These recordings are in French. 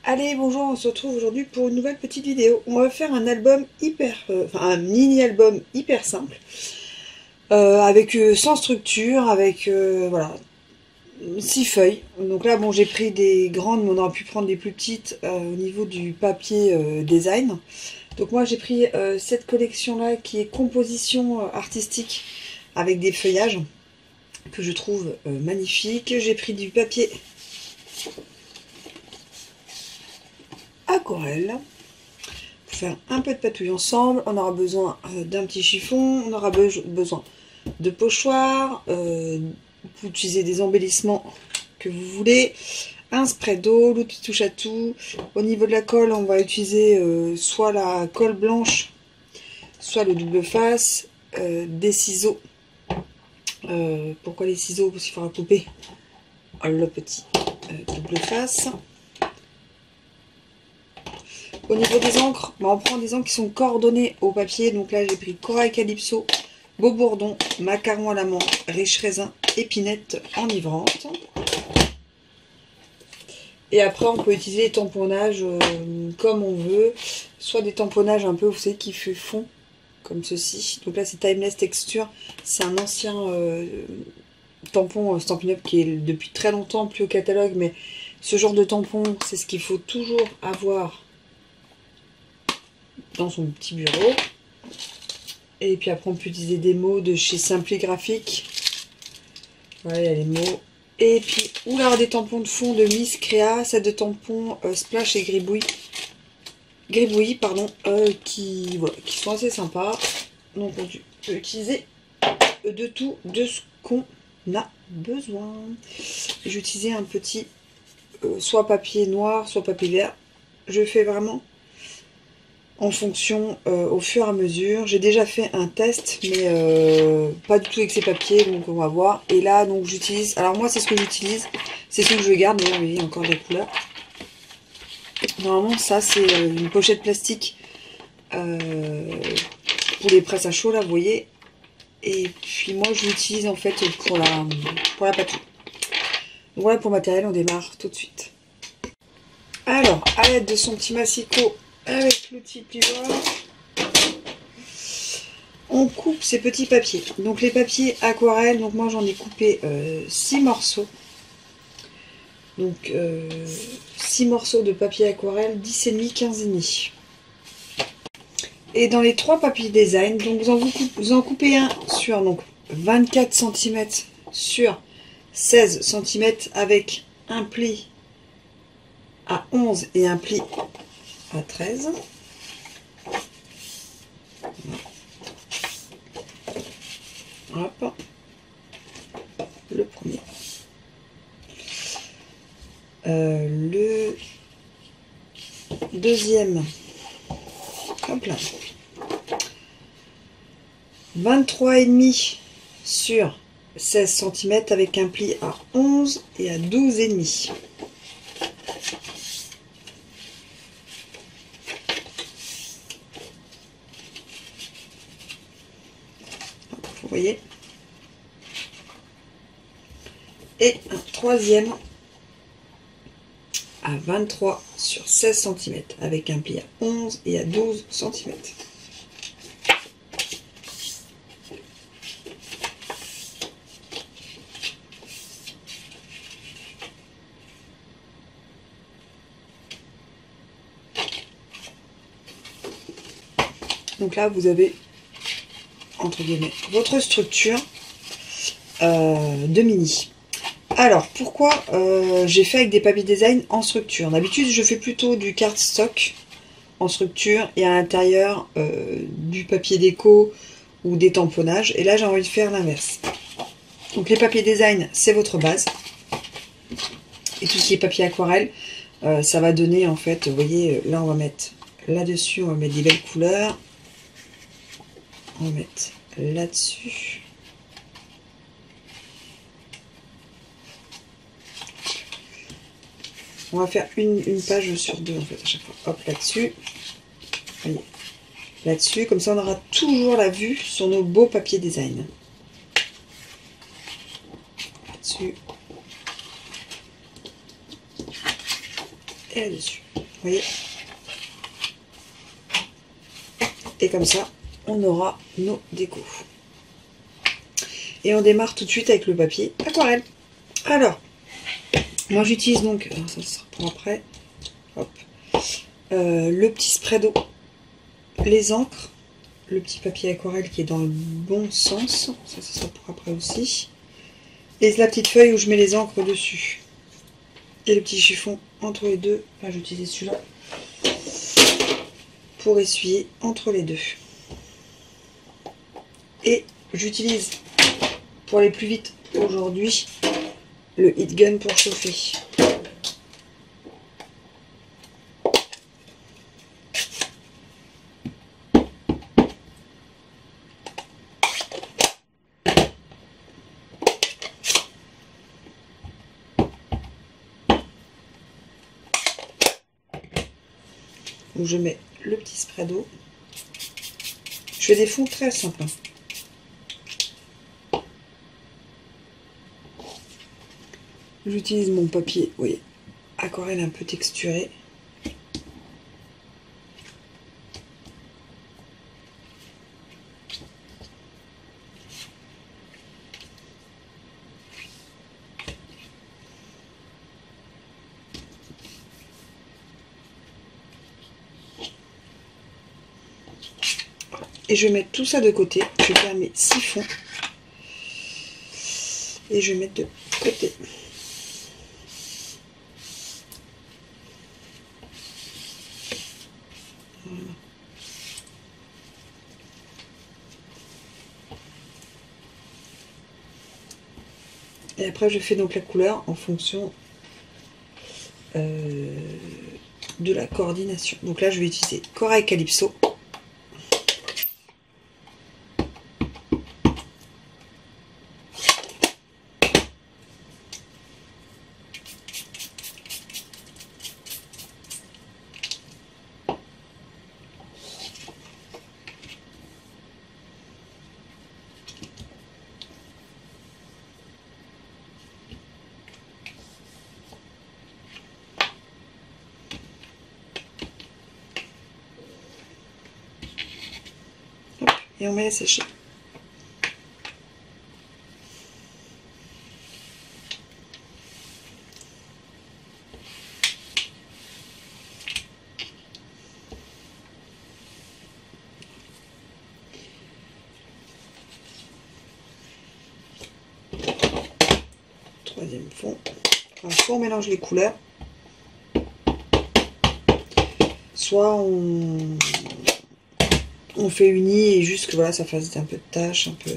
Allez, bonjour, on se retrouve aujourd'hui pour une nouvelle petite vidéo. On va faire un album un mini-album hyper simple, avec sans structure, avec voilà, 6 feuilles. Donc là, bon, j'ai pris des grandes, mais on aurait pu prendre des plus petites au niveau du papier design. Donc moi, j'ai pris cette collection-là qui est composition artistique avec des feuillages que je trouve magnifiques. J'ai pris du papier aquarelle. Pour faire un peu de patouille ensemble, on aura besoin d'un petit chiffon, on aura besoin de pochoirs, vous utilisez des embellissements que vous voulez, un spray d'eau, l'outil touche à tout. Au niveau de la colle, on va utiliser soit la colle blanche, soit le double face, des ciseaux. Pourquoi les ciseaux? Parce qu'il faudra couper le petit double face. Au niveau des encres, on prend des encres qui sont coordonnées au papier. Donc là, j'ai pris Corail Calypso, Beau Bourdon, Macaron à la menthe, Riche Raisin, Épinette enivrante. Et après, on peut utiliser les tamponnages comme on veut. Soit des tamponnages un peu, vous savez, qui fait fond, comme ceci. Donc là, c'est Timeless Texture. C'est un ancien tampon Stampin' Up qui est depuis très longtemps plus au catalogue. Mais ce genre de tampon, c'est ce qu'il faut toujours avoir dans son petit bureau. Et puis après on peut utiliser des mots de chez Simpli Graphique. Voilà, il y a les mots. Et puis oula, des tampons de fond de Miss Créa, set de tampons Splash et Gribouille, pardon, qui sont assez sympas. Donc on peut utiliser de tout, de ce qu'on a besoin. J'ai utilisé un petit soit papier noir, soit papier vert. Je fais vraiment en fonction au fur et à mesure. J'ai déjà fait un test, mais pas du tout avec ces papiers, donc on va voir. Et là, donc j'utilise, alors moi c'est ce que j'utilise, c'est ce que je garde, d'ailleurs, il y a encore des couleurs. Normalement, ça c'est une pochette plastique pour les presses à chaud, là, vous voyez. Et puis moi, je l'utilise en fait pour la patouille. Donc voilà pour le matériel, on démarre tout de suite. Alors, à l'aide de son petit massicot, avec l'outil plioir, on coupe ces petits papiers. Donc les papiers aquarelles, donc moi j'en ai coupé 6 morceaux. Donc 6 morceaux de papier aquarelle, 10,5, 15,5. Et dans les 3 papiers design, donc vous en coupez un sur donc 24 cm sur 16 cm avec un pli à 11 et un pli à 13. Hop, le premier. Le deuxième, hop là, 23,5 sur 16 cm avec un pli à 11 et à 12,5. Vous voyez, et un troisième à 23 sur 16 cm avec un pli à 11 et à 12 cm. Donc là, vous avez, entre guillemets, votre structure de mini. Alors, pourquoi j'ai fait avec des papiers design en structure? D'habitude, je fais plutôt du cardstock en structure et à l'intérieur du papier déco ou des tamponnages. Et là, j'ai envie de faire l'inverse. Donc, les papiers design, c'est votre base. Et tout ce qui est papier aquarelle, ça va donner, en fait, vous voyez, là, on va mettre là-dessus, on va mettre des belles couleurs. On va mettre là-dessus. On va faire une page sur deux en fait à chaque fois. Hop, là-dessus. Là-dessus, comme ça on aura toujours la vue sur nos beaux papiers design. Là-dessus. et là-dessus. Vous voyez? Et comme ça, on aura nos décos. Et on démarre tout de suite avec le papier aquarelle. Alors, moi j'utilise donc, ça sera pour après, hop, le petit spray d'eau, les encres, le petit papier aquarelle qui est dans le bon sens, ça sera pour après aussi, et la petite feuille où je mets les encres dessus. Et le petit chiffon entre les deux, là j'utilise celui-là, pour essuyer entre les deux. Et j'utilise, pour aller plus vite aujourd'hui, le heat gun pour chauffer. Où je mets le petit spray d'eau. Je fais des fonds très simples. J'utilise mon papier, vous voyez, aquarelle un peu texturé. Et je vais mettre tout ça de côté. Je vais faire mes 6 fonds. Et je vais mettre de côté. Voilà. Et après je fais donc la couleur en fonction de la coordination. Donc là je vais utiliser Corail Calypso. Et on met à sécher. Troisième fond. Alors, soit on mélange les couleurs, soit on fait uni et juste que voilà, ça fasse un peu de tache, un peu.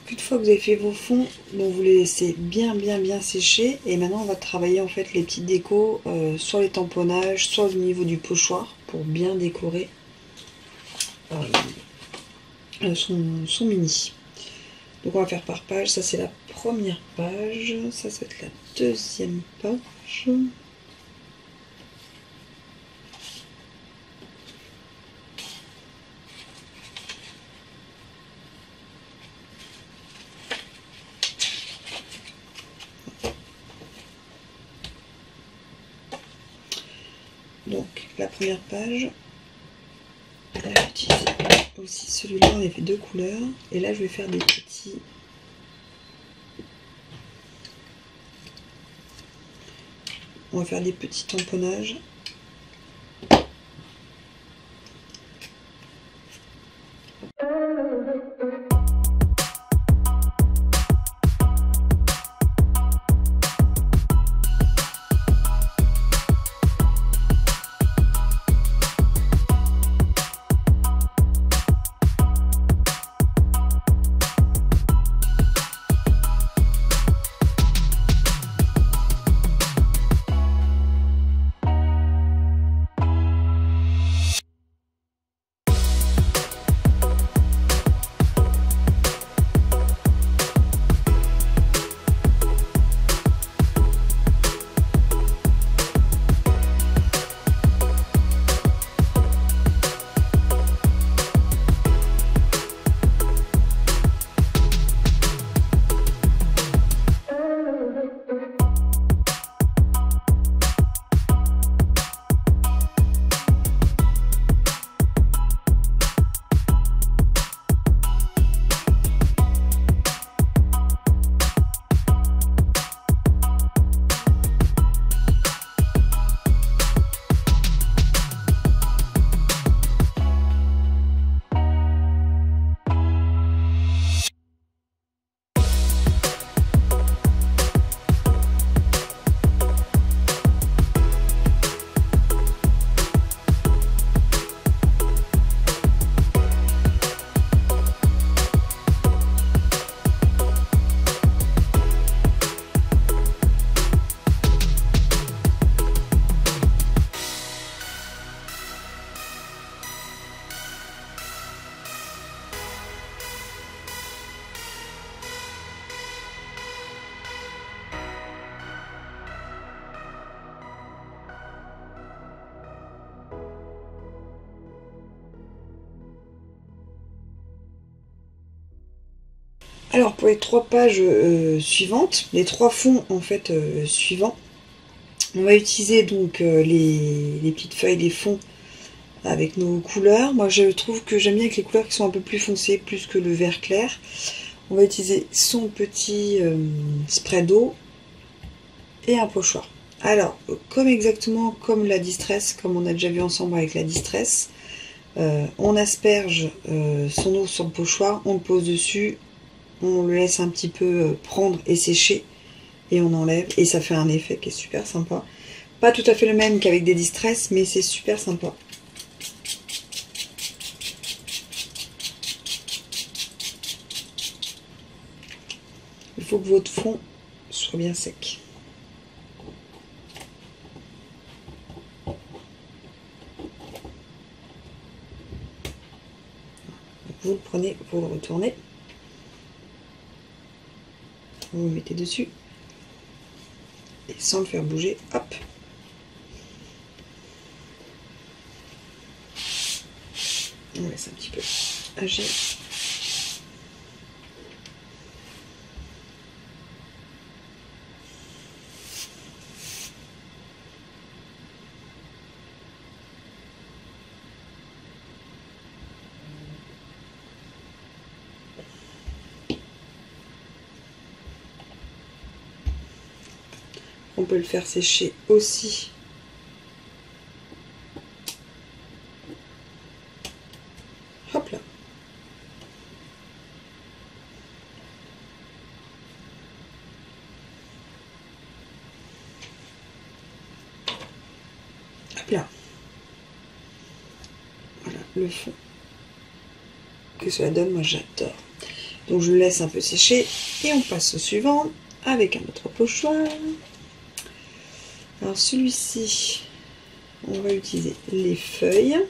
Une fois que vous avez fait vos fonds, donc vous les laissez bien sécher. Et maintenant on va travailler en fait les petites décos sur les tamponnages, soit au niveau du pochoir pour bien décorer son mini. Donc on va faire par page. Ça c'est la première page, ça va être la deuxième page. Donc la première page, là j'utilise aussi celui-là, on a fait deux couleurs, et là je vais faire des petits, on va faire des petits tamponnages. Alors pour les trois pages suivantes, les trois fonds en fait suivants, on va utiliser donc les petites feuilles des fonds avec nos couleurs. Moi je trouve que j'aime bien avec les couleurs qui sont un peu plus foncées, plus que le vert clair. On va utiliser son petit spray d'eau et un pochoir. Alors exactement comme la Distress, comme on a déjà vu ensemble avec la Distress, on asperge son eau sur le pochoir, on le pose dessus, on le laisse un petit peu prendre et sécher et on enlève et ça fait un effet qui est super sympa. Pas tout à fait le même qu'avec des Distress, mais c'est super sympa. Il faut que votre fond soit bien sec. vous le prenez, vous le retournez, vous le mettez dessus, et sans le faire bouger, hop. On laisse un petit peu agir. On peut le faire sécher aussi. Hop là. Hop là. Voilà le fond que cela donne, moi j'adore. Donc je le laisse un peu sécher et on passe au suivant avec un autre pochoir. Alors celui-ci, on va utiliser les feuilles.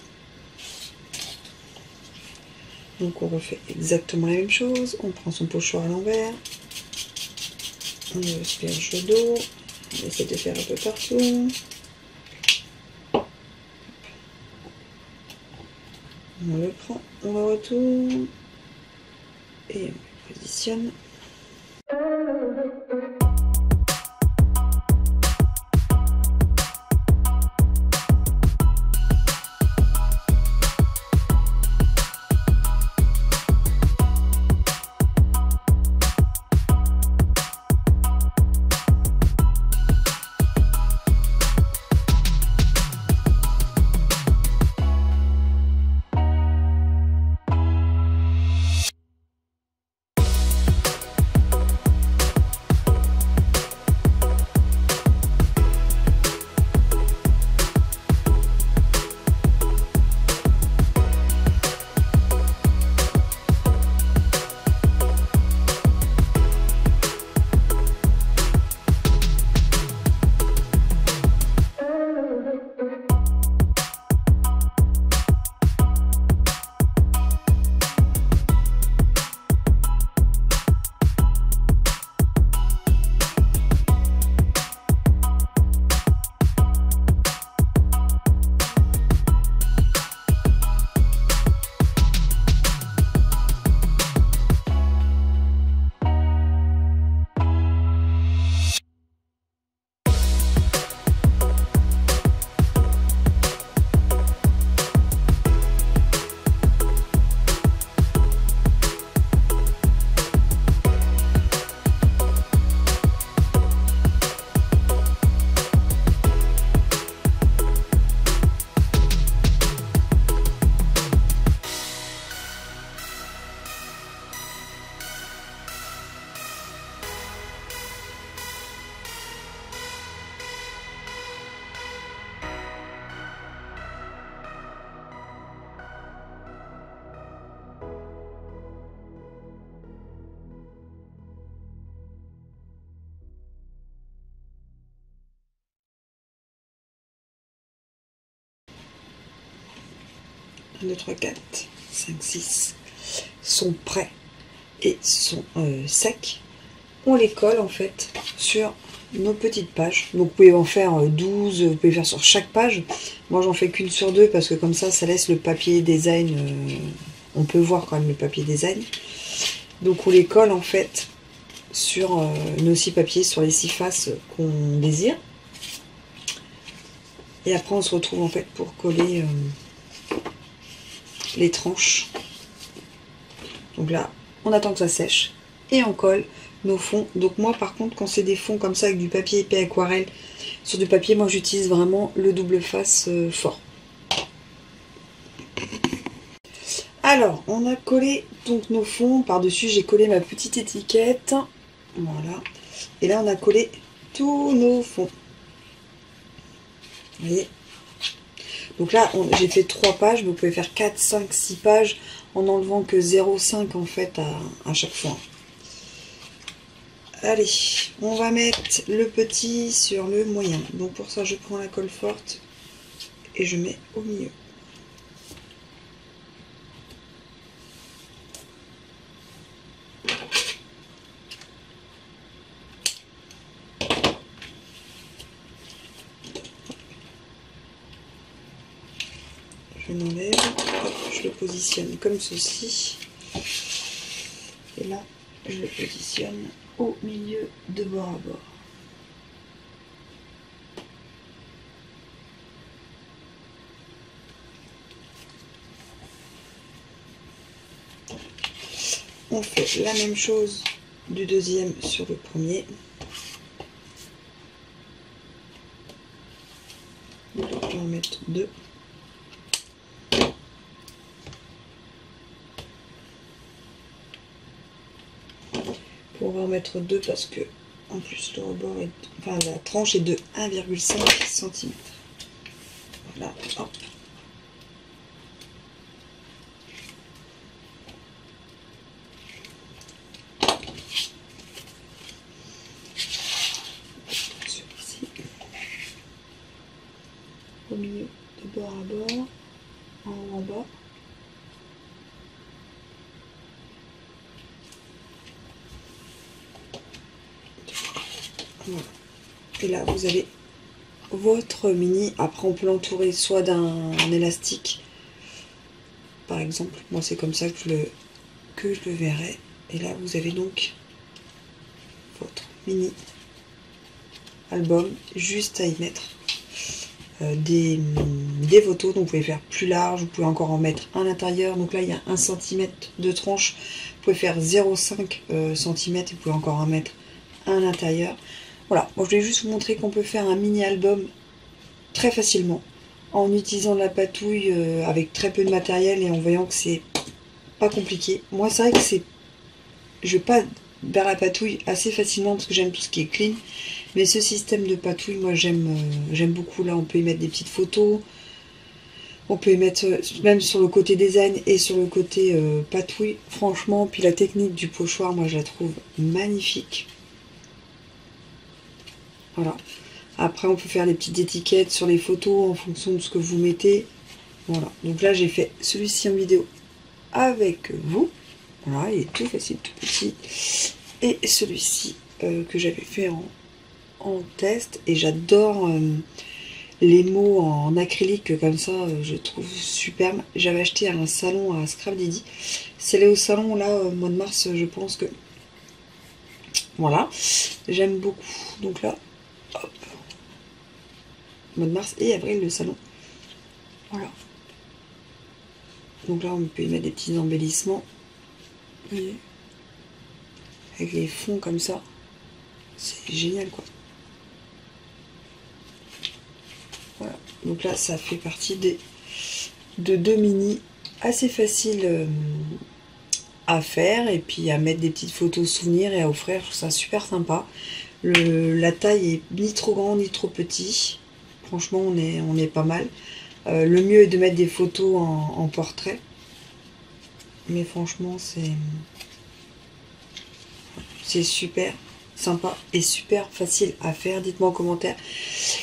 Donc on refait exactement la même chose. On prend son pochoir à l'envers. On le asperge d'eau. On essaie de faire un peu partout. On le prend, on le retourne. Et on le positionne. Un, 2, 3, 4, 5, 6 sont prêts et sont secs. On les colle en fait sur nos petites pages. Donc vous pouvez en faire 12, vous pouvez faire sur chaque page. Moi j'en fais qu'une sur 2 parce que comme ça laisse le papier design, on peut voir quand même le papier design. Donc on les colle en fait sur nos 6 papiers, sur les 6 faces qu'on désire. Et après on se retrouve en fait pour coller les tranches. Donc là on attend que ça sèche et on colle nos fonds. Donc moi par contre quand c'est des fonds comme ça avec du papier épais aquarelle sur du papier, moi j'utilise vraiment le double face fort. Alors on a collé donc nos fonds par dessus, j'ai collé ma petite étiquette, voilà, et là on a collé tous nos fonds, vous voyez. Donc là j'ai fait 3 pages, mais vous pouvez faire 4, 5, 6 pages en enlevant que 0,5 en fait à chaque fois. Allez, on va mettre le petit sur le moyen. Donc pour ça, je prends la colle forte et je mets au milieu. l'enlève, hop, je le positionne comme ceci. Et là, je le positionne au milieu de bord à bord. On fait la même chose du deuxième sur le premier. Donc, je vais en mettre deux. On va en mettre deux parce que en plus le rebord est, enfin la tranche est de 1,5 cm. Voilà, hop. Celui-ci au milieu de bord à bord, en haut en bas. Voilà. Et là vous avez votre mini. Après on peut l'entourer soit d'un élastique, par exemple, moi c'est comme ça que je le verrai. Et là vous avez donc votre mini album, juste à y mettre des photos. Donc vous pouvez faire plus large, vous pouvez encore en mettre à l'intérieur. Donc là il y a 1 cm de tranche, vous pouvez faire 0,5 cm, vous pouvez encore en mettre à l'intérieur. Voilà, moi je voulais juste vous montrer qu'on peut faire un mini album très facilement en utilisant de la patouille avec très peu de matériel et en voyant que c'est pas compliqué. Moi c'est vrai que je vais pas vers la patouille assez facilement parce que j'aime tout ce qui est clean, mais ce système de patouille moi j'aime beaucoup. Là on peut y mettre des petites photos, on peut y mettre même sur le côté design et sur le côté patouille, franchement. Puis la technique du pochoir moi je la trouve magnifique. Voilà. Après, on peut faire des petites étiquettes sur les photos en fonction de ce que vous mettez. Voilà. Donc là, j'ai fait celui-ci en vidéo avec vous. Voilà, il est tout facile, tout petit. Et celui-ci que j'avais fait en test. Et j'adore les mots en acrylique comme ça. Je trouve superbe. J'avais acheté à un salon à Scrap Didi. C'est allé au salon là, au mois de mars, je pense que... Voilà. J'aime beaucoup. Donc là, hop. Mois de mars et avril, le salon. Voilà. Donc là, on peut y mettre des petits embellissements. Vous voyez, avec les fonds comme ça. C'est génial, quoi. Voilà. Donc là, ça fait partie de deux mini assez faciles à faire et puis à mettre des petites photos souvenirs et à offrir. Je trouve ça super sympa. La taille est ni trop grande ni trop petit. Franchement, on est pas mal. Le mieux est de mettre des photos en portrait. Mais franchement, c'est super sympa et super facile à faire. Dites-moi en commentaire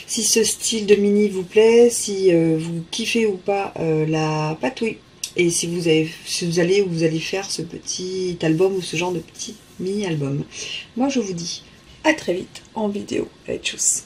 si ce style de mini vous plaît, si vous kiffez ou pas la patouille. Et si vous allez faire ce petit album ou ce genre de petit mini album. Moi, je vous dis à très vite en vidéo. Allez, tchuss!